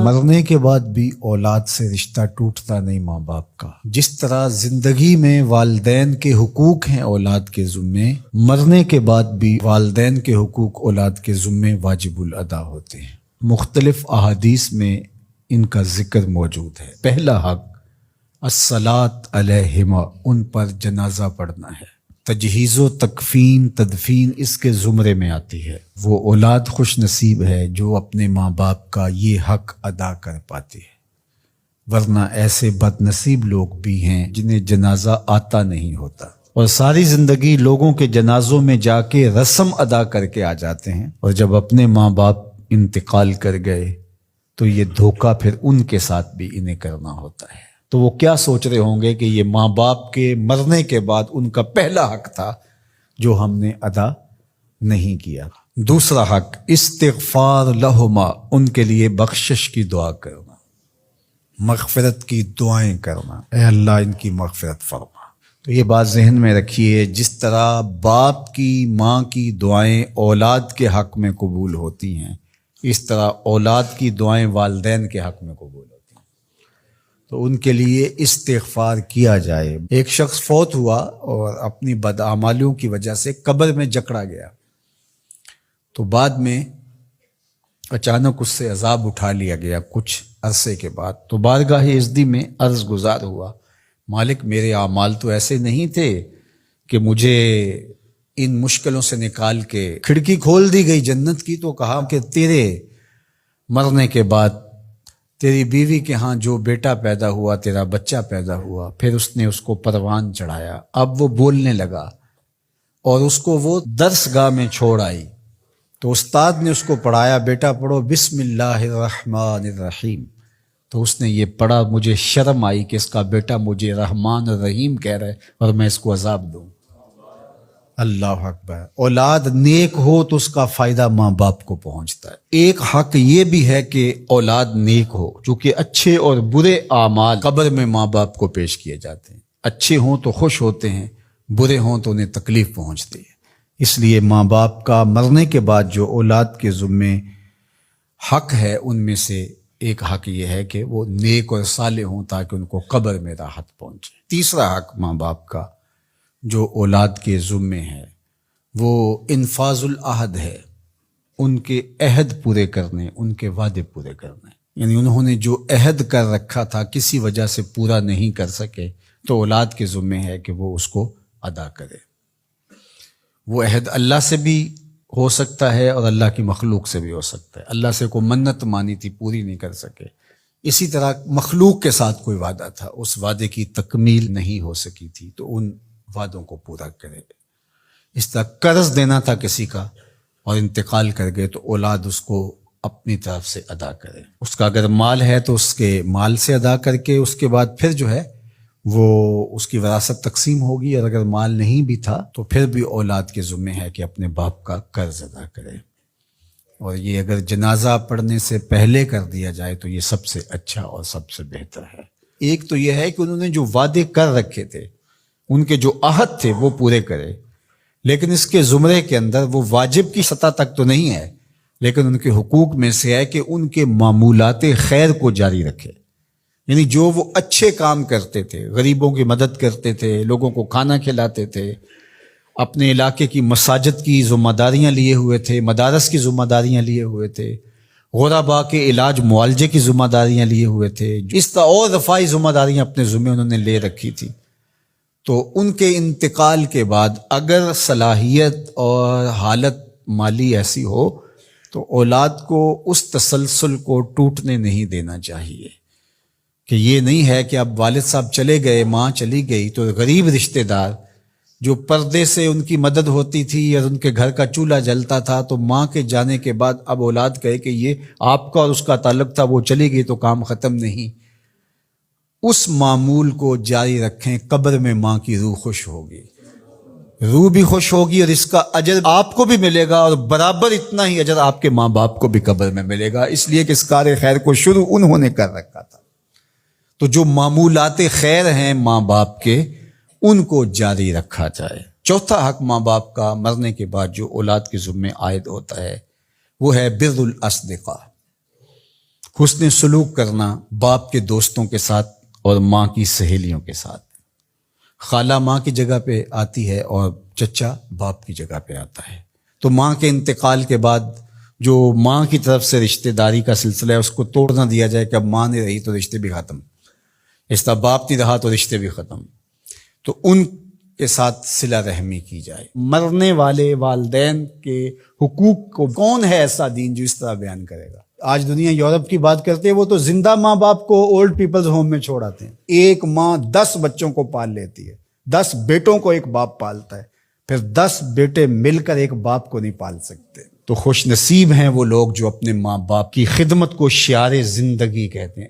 مرنے کے بعد بھی اولاد سے رشتہ ٹوٹتا نہیں ماں باپ کا۔ جس طرح زندگی میں والدین کے حقوق ہیں اولاد کے ذمے، مرنے کے بعد بھی والدین کے حقوق اولاد کے ذمے واجب الادا ہوتے ہیں۔ مختلف احادیث میں ان کا ذکر موجود ہے۔ پہلا حق الصلاۃ علیہما، ان پر جنازہ پڑھنا ہے۔ تجہیز و تکفین تدفین اس کے زمرے میں آتی ہے۔ وہ اولاد خوش نصیب ہے جو اپنے ماں باپ کا یہ حق ادا کر پاتی ہے، ورنہ ایسے بد نصیب لوگ بھی ہیں جنہیں جنازہ آتا نہیں ہوتا اور ساری زندگی لوگوں کے جنازوں میں جا کے رسم ادا کر کے آ جاتے ہیں، اور جب اپنے ماں باپ انتقال کر گئے تو یہ دھوکہ پھر ان کے ساتھ بھی انہیں کرنا ہوتا ہے۔ تو وہ کیا سوچ رہے ہوں گے کہ یہ ماں باپ کے مرنے کے بعد ان کا پہلا حق تھا جو ہم نے ادا نہیں کیا۔ دوسرا حق استغفار لہما، ان کے لیے بخشش کی دعا کرنا، مغفرت کی دعائیں کرنا، اے اللہ ان کی مغفرت فرما۔ تو یہ بات ذہن میں رکھیے، جس طرح باپ کی ماں کی دعائیں اولاد کے حق میں قبول ہوتی ہیں، اس طرح اولاد کی دعائیں والدین کے حق میں قبول ہوتی ہیں۔ تو ان کے لیے استغفار کیا جائے۔ ایک شخص فوت ہوا اور اپنی بدعمالیوں کی وجہ سے قبر میں جکڑا گیا، تو بعد میں اچانک اس سے عذاب اٹھا لیا گیا کچھ عرصے کے بعد۔ تو بارگاہ عزدی میں عرض گزار ہوا، مالک میرے اعمال تو ایسے نہیں تھے کہ مجھے ان مشکلوں سے نکال کے کھڑکی کھول دی گئی جنت کی، تو کہا کہ تیرے مرنے کے بعد تیری بیوی کے ہاں جو بیٹا پیدا ہوا، تیرا بچہ پیدا ہوا، پھر اس نے اس کو پروان چڑھایا، اب وہ بولنے لگا اور اس کو وہ درس گاہ میں چھوڑ آئی، تو استاد نے اس کو پڑھایا، بیٹا پڑھو بسم اللہ الرحمن الرحیم، تو اس نے یہ پڑھا، مجھے شرم آئی کہ اس کا بیٹا مجھے رحمان الرحیم کہہ رہا ہے اور میں اس کو عذاب دوں۔ اللہ اکبر۔ اولاد نیک ہو تو اس کا فائدہ ماں باپ کو پہنچتا ہے۔ ایک حق یہ بھی ہے کہ اولاد نیک ہو، چونکہ اچھے اور برے اعمال قبر میں ماں باپ کو پیش کیے جاتے ہیں۔ اچھے ہوں تو خوش ہوتے ہیں، برے ہوں تو انہیں تکلیف پہنچتی ہے۔ اس لیے ماں باپ کا مرنے کے بعد جو اولاد کے ذمے حق ہے، ان میں سے ایک حق یہ ہے کہ وہ نیک اور صالح ہوں تاکہ ان کو قبر میں راحت پہنچے۔ تیسرا حق ماں باپ کا جو اولاد کے ذمے ہے وہ انفاذ العہد ہے، ان کے عہد پورے کرنے، ان کے وعدے پورے کرنے۔ یعنی انہوں نے جو عہد کر رکھا تھا کسی وجہ سے پورا نہیں کر سکے تو اولاد کے ذمے ہے کہ وہ اس کو ادا کرے۔ وہ عہد اللہ سے بھی ہو سکتا ہے اور اللہ کی مخلوق سے بھی ہو سکتا ہے۔ اللہ سے کوئی منت مانی تھی، پوری نہیں کر سکے، اسی طرح مخلوق کے ساتھ کوئی وعدہ تھا، اس وعدے کی تکمیل نہیں ہو سکی تھی تو ان وعدوں کو پورا کرے۔ اس طرح قرض دینا تھا کسی کا اور انتقال کر گئے تو اولاد اس کو اپنی طرف سے ادا کرے۔ اس کا اگر مال ہے تو اس کے مال سے ادا کر کے اس کے بعد پھر جو ہے وہ اس کی وراثت تقسیم ہوگی، اور اگر مال نہیں بھی تھا تو پھر بھی اولاد کے ذمہ ہے کہ اپنے باپ کا قرض ادا کرے، اور یہ اگر جنازہ پڑھنے سے پہلے کر دیا جائے تو یہ سب سے اچھا اور سب سے بہتر ہے۔ ایک تو یہ ہے کہ انہوں نے جو وعدے کر رکھے تھے، ان کے جو عہد تھے وہ پورے کرے، لیکن اس کے زمرے کے اندر وہ واجب کی سطح تک تو نہیں ہے، لیکن ان کے حقوق میں سے ہے کہ ان کے معمولات خیر کو جاری رکھے۔ یعنی جو وہ اچھے کام کرتے تھے، غریبوں کی مدد کرتے تھے، لوگوں کو کھانا کھلاتے تھے، اپنے علاقے کی مساجد کی ذمہ داریاں لیے ہوئے تھے، مدارس کی ذمہ داریاں لیے ہوئے تھے، غرباء کے علاج معالجے کی ذمہ داریاں لیے ہوئے تھے، اس طرح اور رفاعی ذمہ داریاں اپنے ذمہ انہوں نے لے رکھی تھی، تو ان کے انتقال کے بعد اگر صلاحیت اور حالت مالی ایسی ہو تو اولاد کو اس تسلسل کو ٹوٹنے نہیں دینا چاہیے، کہ یہ نہیں ہے کہ اب والد صاحب چلے گئے، ماں چلی گئی تو غریب رشتہ دار جو پردے سے ان کی مدد ہوتی تھی اور ان کے گھر کا چولہا جلتا تھا، تو ماں کے جانے کے بعد اب اولاد کہے کہ یہ آپ کا اور اس کا تعلق تھا، وہ چلی گئی تو کام ختم نہیں۔ اس معمول کو جاری رکھیں، قبر میں ماں کی روح خوش ہوگی، روح بھی خوش ہوگی، اور اس کا اجر آپ کو بھی ملے گا، اور برابر اتنا ہی اجر آپ کے ماں باپ کو بھی قبر میں ملے گا، اس لیے کہ اس کار خیر کو شروع انہوں نے کر رکھا تھا۔ تو جو معمولات خیر ہیں ماں باپ کے، ان کو جاری رکھا جائے۔ چوتھا حق ماں باپ کا مرنے کے بعد جو اولاد کے ذمے عائد ہوتا ہے وہ ہے بر الاصدقاء، حسن سلوک کرنا باپ کے دوستوں کے ساتھ اور ماں کی سہیلیوں کے ساتھ. خالہ ماں کی جگہ پہ آتی ہے اور چچا باپ کی جگہ پہ آتا ہے. تو ماں کے انتقال کے بعد جو ماں کی طرف سے رشتہ داری کا سلسلہ ہے اس کو توڑ نہ دیا جائے کہ اب ماں نہیں رہی تو رشتے بھی ختم، اس طرح باپ نہیں رہا تو رشتے بھی ختم. تو ان کے ساتھ صلہ رحمی کی جائے. مرنے والے والدین کے حقوق کو کون ہے ایسا دین جو اس طرح بیان کرے گا؟ آج دنیا یورپ کی بات کرتے ہیں، وہ تو زندہ ماں باپ کو اولڈ پیپلز ہوم میں چھوڑ آتے ہیں. ایک ماں 10 بچوں کو پال لیتی ہے، 10 بیٹوں کو ایک باپ پالتا ہے، پھر 10 بیٹے مل کر ایک باپ کو نہیں پال سکتے. تو خوش نصیب ہیں وہ لوگ جو اپنے ماں باپ کی خدمت کو شعار زندگی کہتے ہیں.